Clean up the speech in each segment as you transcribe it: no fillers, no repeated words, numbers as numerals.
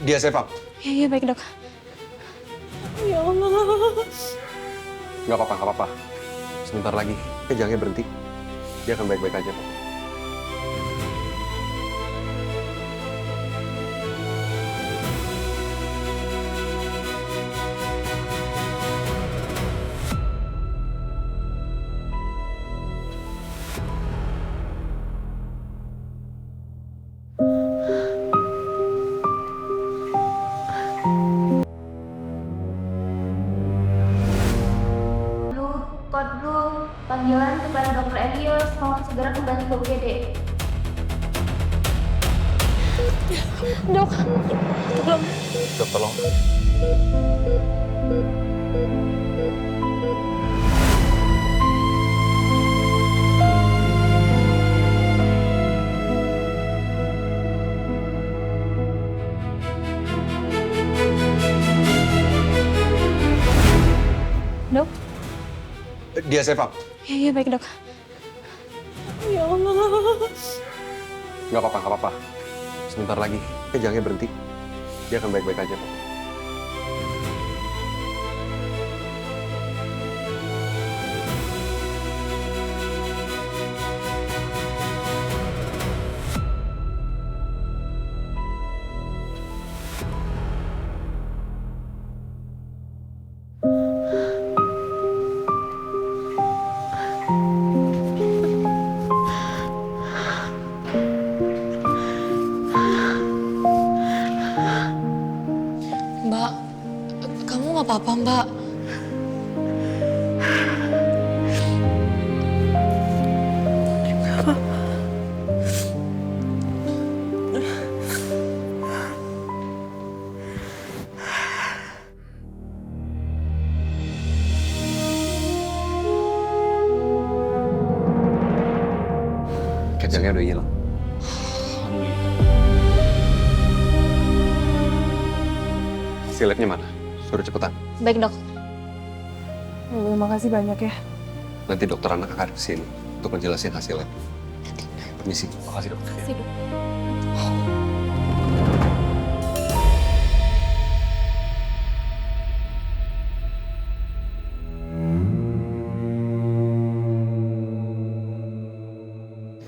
Dia safe, Pak. Iya, baik dok. Ya Allah. Nggak apa-apa, nggak apa-apa. Sebentar lagi, kejangnya berhenti. Dia akan baik-baik aja, Pak. Kode blue, panggilan kepada Dr. Elios, mohon segera kembali ke UGD. Dok, tolong. Dok, tolong. Dok. Dia safe, Pak. Iya, baik dok. Ya Allah. Nggak apa-apa, nggak apa-apa. Sebentar lagi, kejangnya berhenti. Dia akan baik-baik aja, Pak. Mbak, kamu nggak apa-apa, Mbak? Kejangnya udah hilang. Hasil labnya mana? Suruh cepetan. Baik dok. Terima kasih banyak ya. Nanti dokter anak akan kesini untuk ngejelasin hasilnya. Permisi. Makasih, dok. Kasih dok.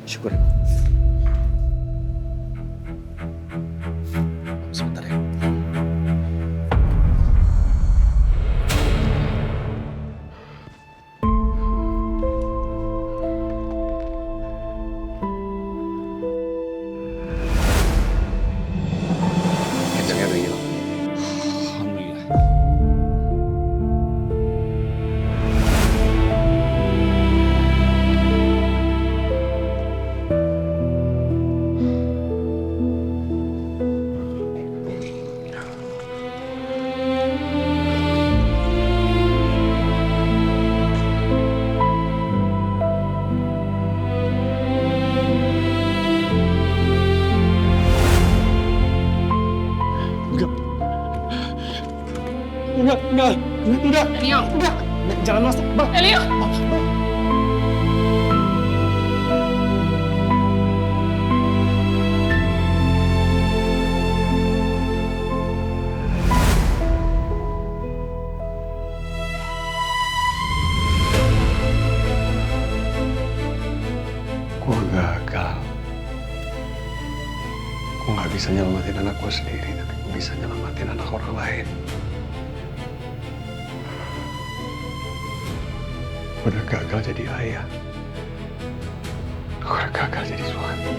Syukur. Sebentar ya. Kejangnya udah hilang. Alhamdulillah. Enggak. Jangan masuk, Bang. Elio. Gue gagal. Gue nggak bisa nyelamatin anak gue sendiri, tapi gue bisa nyelamatin anak orang lain. Gue udah gagal jadi ayah. Gue udah gagal jadi suami.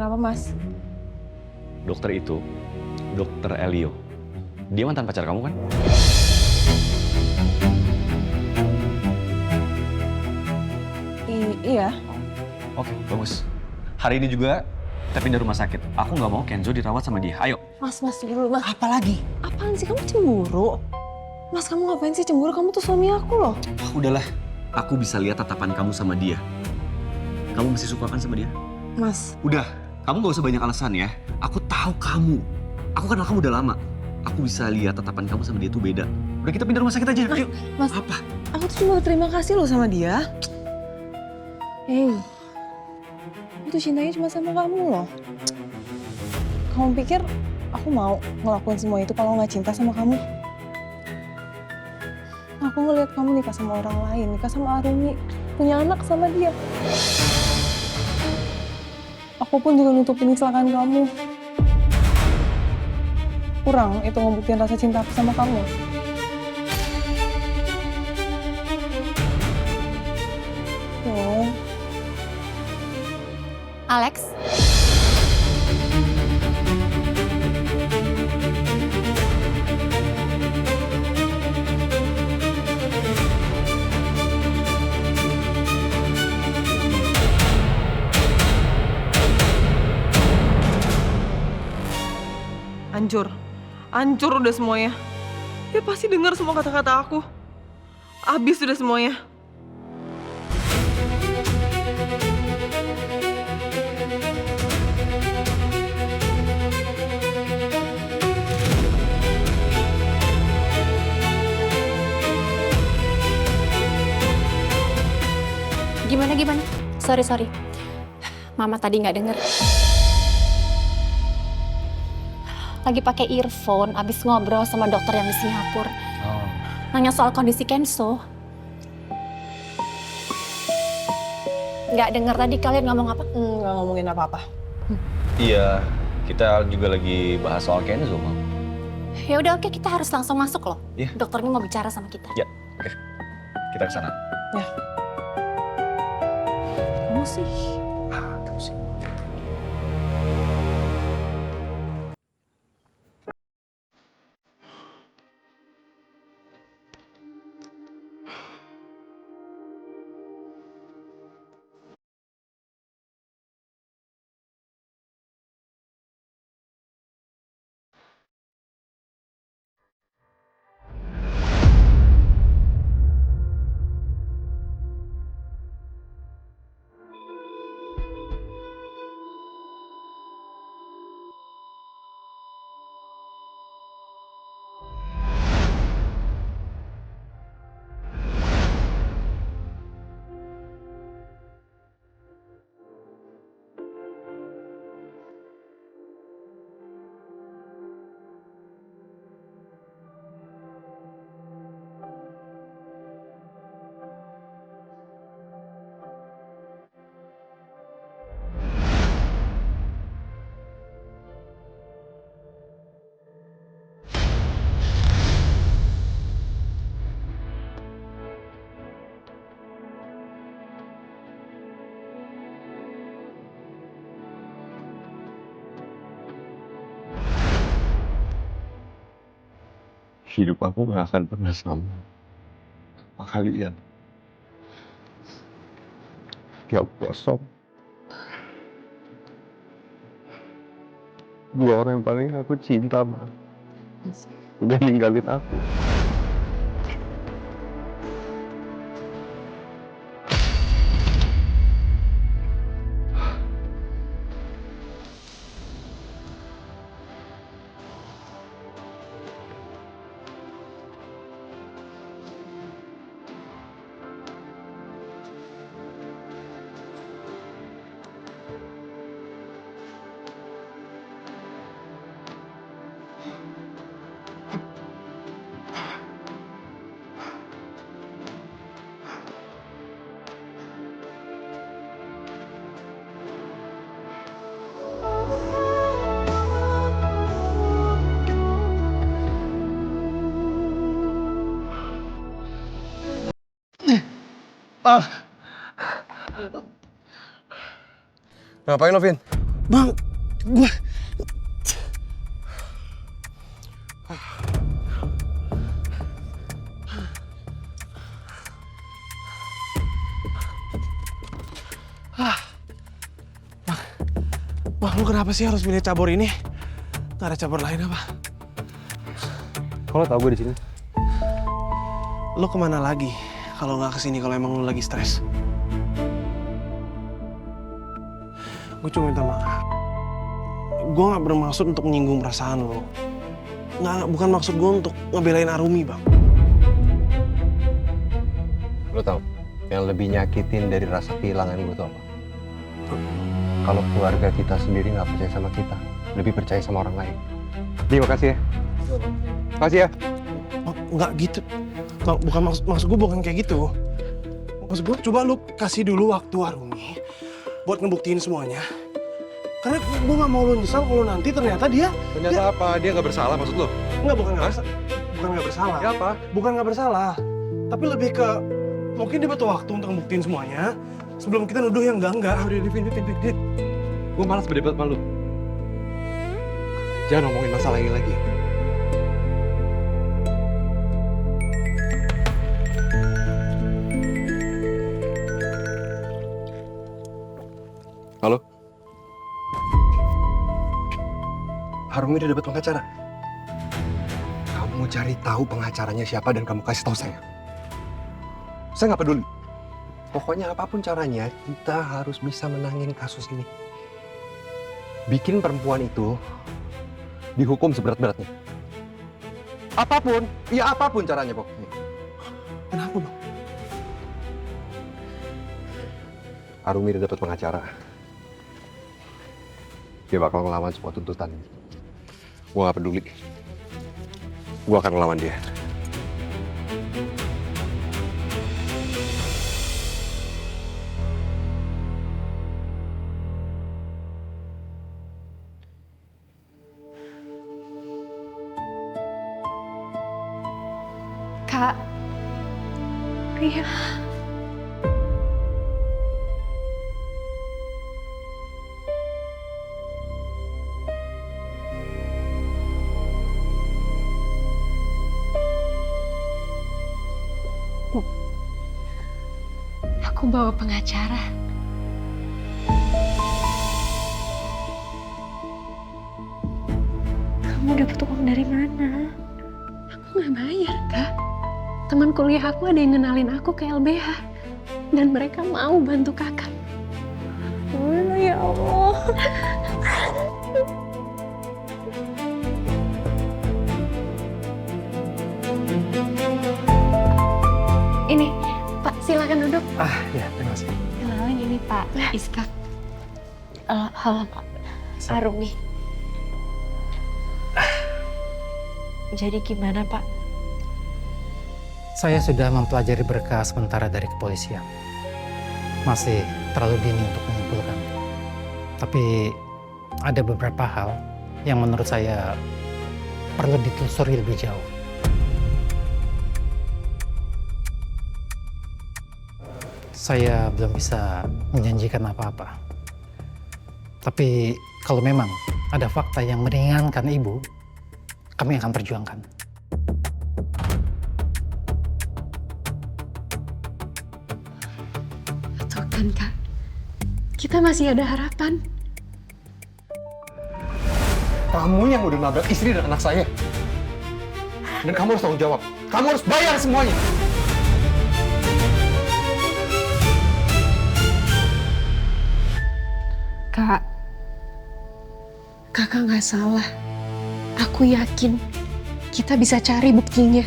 Kenapa, Mas? Dokter itu, Dokter Elio. Dia mantan pacar kamu kan? Iya. Oke, bagus. Hari ini juga kita pindah rumah sakit. Aku nggak mau Kenzo dirawat sama dia. Ayo. Mas dulu, Mas. Apa lagi? Apaan sih, kamu cemburu? Mas, kamu ngapain sih cemburu? Kamu tuh suami aku loh. Udahlah, aku bisa lihat tatapan kamu sama dia. Kamu masih suka kan sama dia? Mas, Udah, kamu gak usah banyak alasan ya. Aku tahu kamu. Aku kenal kamu udah lama. Aku bisa lihat tatapan kamu sama dia tuh beda. Udah kita pindah rumah sakit aja, yuk. Mas. Apa? aku tuh cuma berterima kasih loh sama dia. Hey, aku tuh cintanya cuma sama kamu loh. Kamu pikir aku mau ngelakuin semua itu kalau nggak cinta sama kamu? Aku ngeliat kamu nikah sama orang lain, nikah sama Arumi, punya anak sama dia. Aku pun juga nutupin kecelakaan kamu. Kurang itu ngebuktiin rasa cinta aku sama kamu. Oh. Alex? Hancur udah semuanya. Dia pasti dengar semua kata-kata aku. Habis udah semuanya. Gimana? Sorry. Mama tadi nggak denger. Lagi pakai earphone, abis ngobrol sama dokter yang di Singapura. Nanya soal kondisi Kenzo. Nggak denger tadi kalian ngomong apa? Nggak ngomongin apa-apa. Iya, kita juga lagi bahas soal Kenzo, Mam. Ya udah oke, kita harus langsung masuk loh. Iya. Dokternya mau bicara sama kita. Ya, oke. Kita ke sana. Ya. Kamu sih. Kamu sih. Hidup aku gak akan pernah sama kalian. Gak kosong. Dua orang yang paling aku cinta, Ma, udah ninggalin aku. Ngapain lo, Vin? Bang, gue... Bang, lu kenapa sih harus milih cabur ini? Gak ada cabur lain apa? Kalau tau gue di sini. lo kemana lagi kalau nggak kesini kalau emang lo lagi stres? Gue cuma minta maaf. Gue nggak bermaksud untuk menyinggung perasaan lo. Bukan maksud gue untuk ngebelain Arumi, Bang. Lo tau, yang lebih nyakitin dari rasa kehilangan gue tuh apa? Kalau keluarga kita sendiri nggak percaya sama kita, lebih percaya sama orang lain. Terima kasih ya. Makasih ya. Nggak gitu. Bukan maksud gue bukan kayak gitu. Maksud gue coba lu kasih dulu waktu Arumi buat ngebuktiin semuanya. Karena gue nggak mau lu nyesal kalau nanti ternyata dia... Ternyata apa? Dia nggak bersalah maksud lo? Bukan nggak bersalah. Ya apa? Bukan nggak bersalah. Tapi lebih ke mungkin dia butuh waktu untuk ngebuktiin semuanya sebelum kita nuduh yang enggak. Udah, Dit. Gue malas berdebat sama lu. Jangan ngomongin masalah ini lagi. Halo? Arumi udah dapat pengacara. Kamu cari tahu pengacaranya siapa dan kamu kasih tahu saya. Saya nggak peduli. Pokoknya apapun caranya, kita harus bisa menangin kasus ini. Bikin perempuan itu dihukum seberat-beratnya. Apapun, ya apapun caranya pokoknya. Kenapa, Bang? Arumi udah dapat pengacara. Dia bakal ngelawan semua tuntutan. Gue gak peduli. Gue akan ngelawan dia. Kak, Ria. Aku bawa pengacara. Kamu dapat uang dari mana? Aku nggak bayar, Kak. Teman kuliah aku ada yang ngenalin aku ke LBH. Dan mereka mau bantu kakak. Oh, ya Allah. Ini, Pak, silakan duduk. Ya, terima kasih. Kenalin ini Pak Iskak. Halo Pak. Arumi. Jadi gimana Pak? Saya sudah mempelajari berkas sementara dari kepolisian. Masih terlalu dini untuk menyimpulkan. Tapi ada beberapa hal yang menurut saya perlu ditelusuri lebih jauh. Saya belum bisa menjanjikan apa-apa. Tapi kalau memang ada fakta yang meringankan Ibu, kami akan perjuangkan. Tuh kan Kak, kita masih ada harapan. Kamu yang udah nabrak istri dan anak saya. Dan kamu harus tanggung jawab. Kamu harus bayar semuanya. Kak, kakak nggak salah. Aku yakin kita bisa cari buktinya.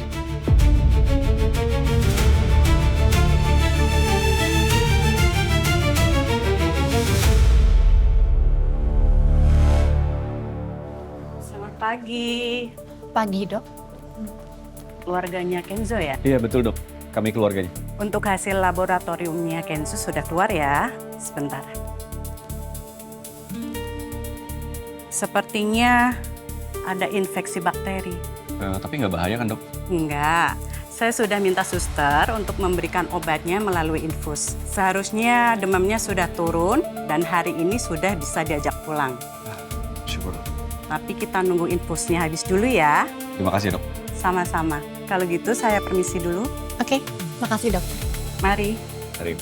Selamat pagi. Pagi dok. Keluarganya Kenzo ya? Iya betul dok, kami keluarganya. Untuk hasil laboratoriumnya Kenzo sudah keluar ya. Sebentar. Sepertinya ada infeksi bakteri. Tapi nggak bahaya kan dok? Enggak. Saya sudah minta suster untuk memberikan obatnya melalui infus. Seharusnya demamnya sudah turun dan hari ini sudah bisa diajak pulang. Syukur. Tapi kita nunggu infusnya habis dulu ya. Terima kasih dok. Sama-sama. Kalau gitu saya permisi dulu. Oke, makasih dok. Mari. Mari.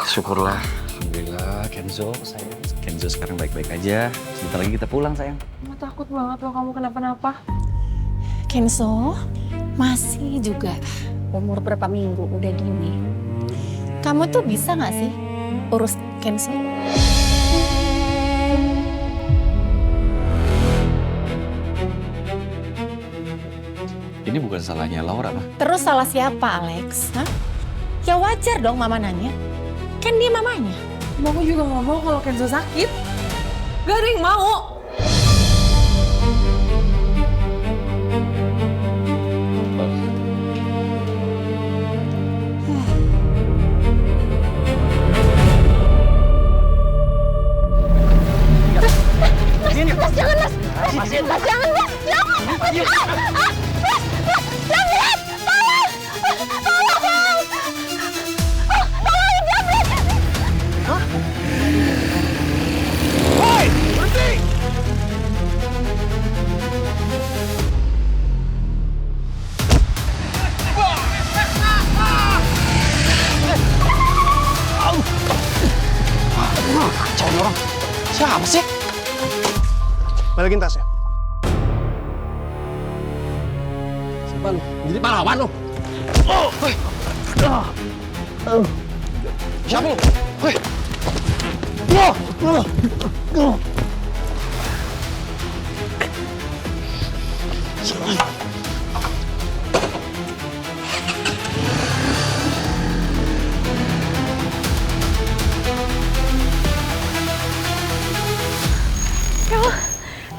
Syukurlah. Alhamdulillah Kenzo, sayang. Kenzo sekarang baik-baik aja. Sebentar lagi kita pulang sayang. Mama takut banget loh kamu kenapa-napa. Kenzo, Masih juga umur berapa minggu udah gini. Kamu tuh bisa gak sih urus Kenzo? Ini bukan salahnya Laura, Ma. Terus salah siapa, Alex? Hah? Ya wajar dong mama nanya. Kan dia mamanya. Mama juga gak mau kalau Kenzo sakit. Gak ada yang mau. Siapa sih? Balikin tasnya. Siapa lu? Jadi pahlawan lu? Siapa lu? Hei!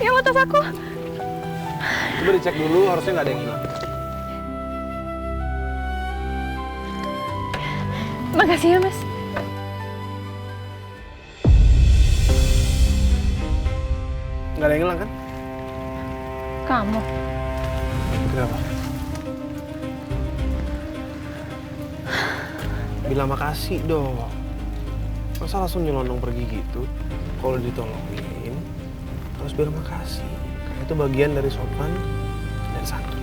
Ya Allah, tas aku. Coba dicek dulu, harusnya nggak ada yang hilang. Makasih ya, Mas. Nggak ada yang hilang kan? Kamu. Kenapa? Bilang makasih dong. Masa langsung nyelonong pergi gitu? Kalau ditolongin, harus bilang makasih. Karena itu bagian dari sopan dan santun.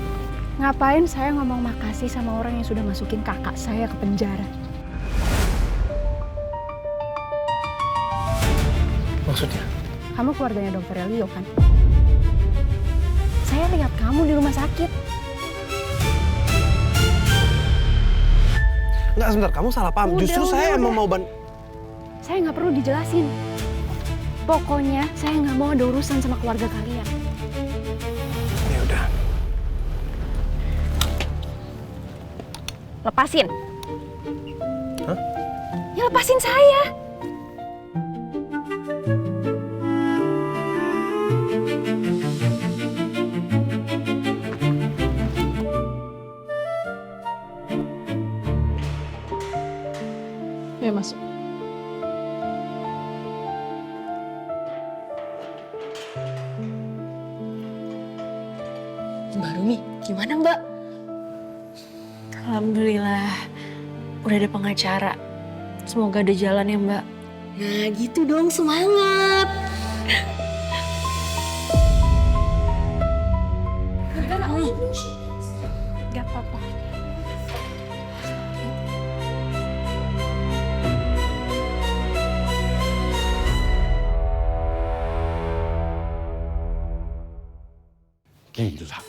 Ngapain saya ngomong makasih sama orang yang sudah masukin kakak saya ke penjara? Maksudnya? Kamu keluarganya Dr. Elio kan? Saya lihat kamu di rumah sakit. Enggak, sebentar. Kamu salah paham. Justru saya emang mau Saya nggak perlu dijelasin. Pokoknya saya nggak mau ada urusan sama keluarga kalian. Ya udah. Lepasin. Hah? Ya lepasin saya. Ya masuk. Mbak Rumi, gimana Mbak? Alhamdulillah, udah ada pengacara. Semoga ada jalan ya Mbak. Nah gitu dong, semangat. Gak apa-apa. Gila.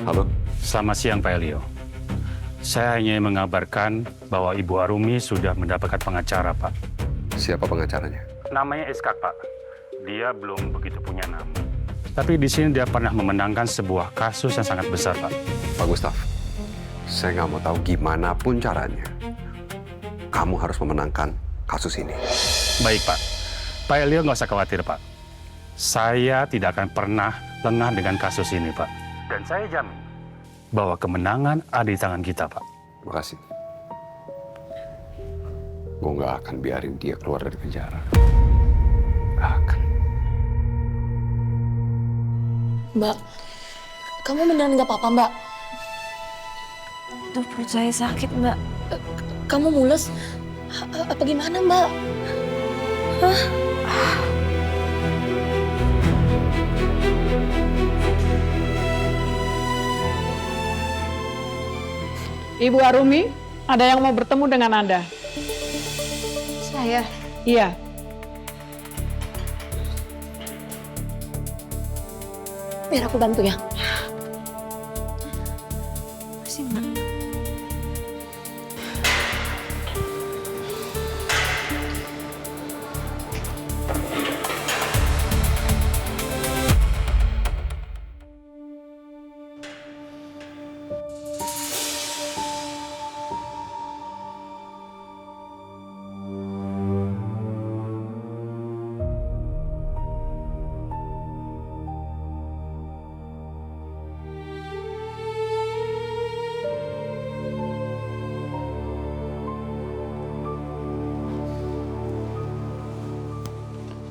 Halo. Selamat siang Pak Elio. Saya hanya mengabarkan bahwa Ibu Arumi sudah mendapatkan pengacara, Pak. Siapa pengacaranya? Namanya Iskak, Pak. Dia belum begitu punya nama. Tapi di sini dia pernah memenangkan sebuah kasus yang sangat besar, Pak. Pak Gustaf, saya nggak mau tahu gimana pun caranya. Kamu harus memenangkan kasus ini. Baik, Pak. Pak Elio nggak usah khawatir, Pak. Saya tidak akan pernah lengah dengan kasus ini, Pak. Dan saya jamin bahwa kemenangan ada di tangan kita, Pak. Terima kasih. Gue nggak akan biarin dia keluar dari penjara. Nggak akan. Mbak, kamu beneran gak apa-apa Mbak? Tuh perut saya sakit Mbak. Kamu mules? Apa gimana Mbak? Hah? Ibu Arumi, ada yang mau bertemu dengan Anda. Saya? Iya. Biar aku bantu ya. Masih Mbak.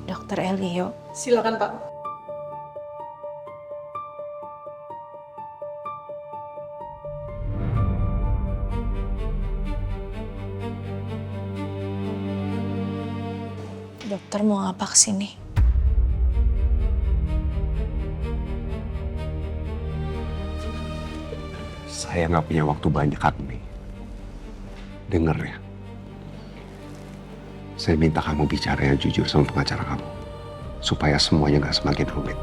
Dokter Elio. Silakan Pak. Dokter mau apa kesini? Saya nggak punya waktu banyak, Agni. Dengar ya. Saya minta kamu bicara yang jujur sama pengacara kamu. Supaya semuanya nggak semakin rumit.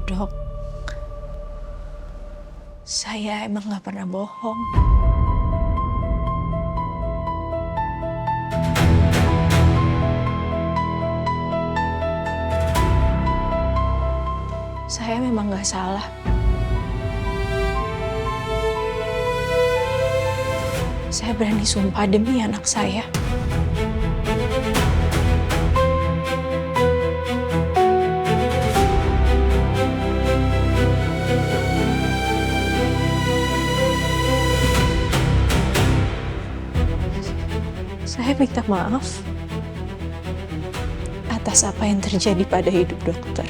Dok, saya emang nggak pernah bohong. Saya memang nggak salah. Saya berani sumpah demi anak saya. Saya minta maaf atas apa yang terjadi pada hidup dokter.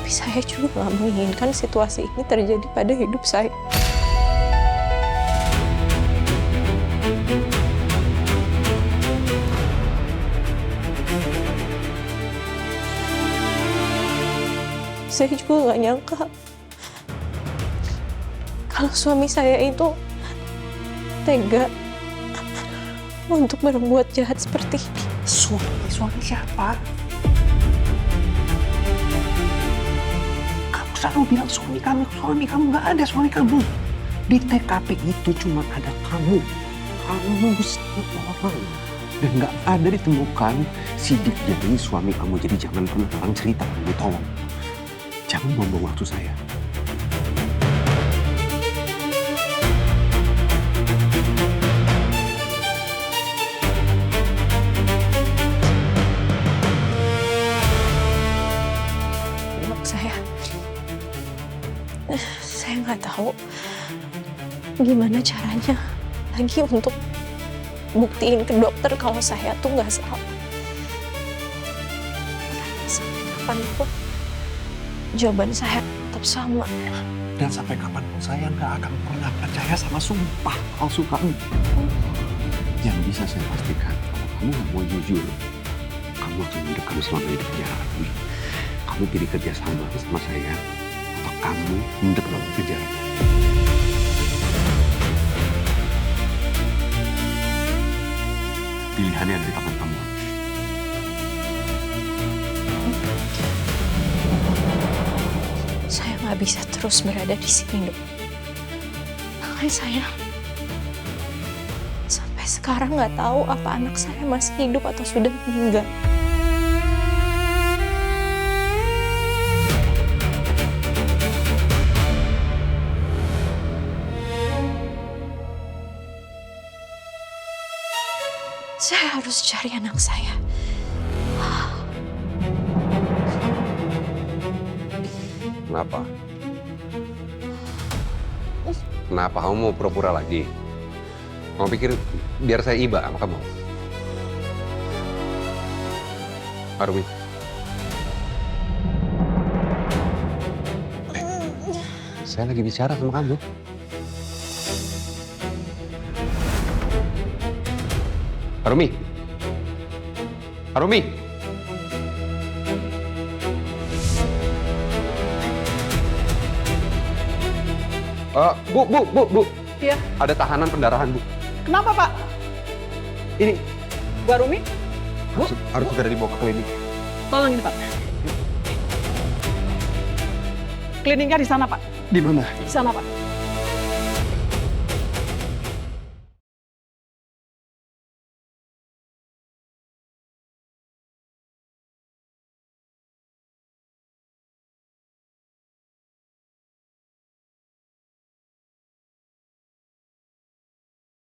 Tapi saya juga gak menginginkan situasi ini terjadi pada hidup saya. Saya juga gak nyangka kalau suami saya itu tega untuk berbuat jahat seperti ini. Suami siapa? Kamu selalu bilang suami kamu nggak ada suami kamu. Di TKP itu cuma ada kamu. Kamu satu orang. Dan nggak ada ditemukan sidik jari suami kamu. Jadi jangan pernah orang cerita kamu, tolong. Jangan buang-buang waktu saya. Saya nggak tahu gimana caranya lagi untuk buktiin ke dokter kalau saya tuh nggak salah. Sampai kapanpun jawaban saya tetap sama. Dan sampai kapanpun saya nggak akan pernah percaya sama sumpah palsu kamu. Yang bisa saya pastikan, kalau kamu nggak mau jujur, kamu akan hidup kamu selama di penjara. Kamu pilih kerja sama saya, atau kamu hidup dalam penjara. Pilihannya ada di tangan kamu. Saya nggak bisa terus berada di sini, Dok. Makanya saya sampai sekarang nggak tahu apa anak saya masih hidup atau sudah meninggal. Saya harus cari anak saya. Kenapa? Kenapa kamu mau pura-pura lagi? Kamu pikir biar saya iba sama kamu? Arumi. Saya lagi bicara sama kamu. Arumi. Arumi. Bu. Iya. Ada tahanan pendarahan, Bu. Kenapa, Pak? Ini Bu Arumi? harus segera dibawa ke klinik. Tolong ini, Pak. Kliniknya di sana, Pak. Di mana? Di sana, Pak.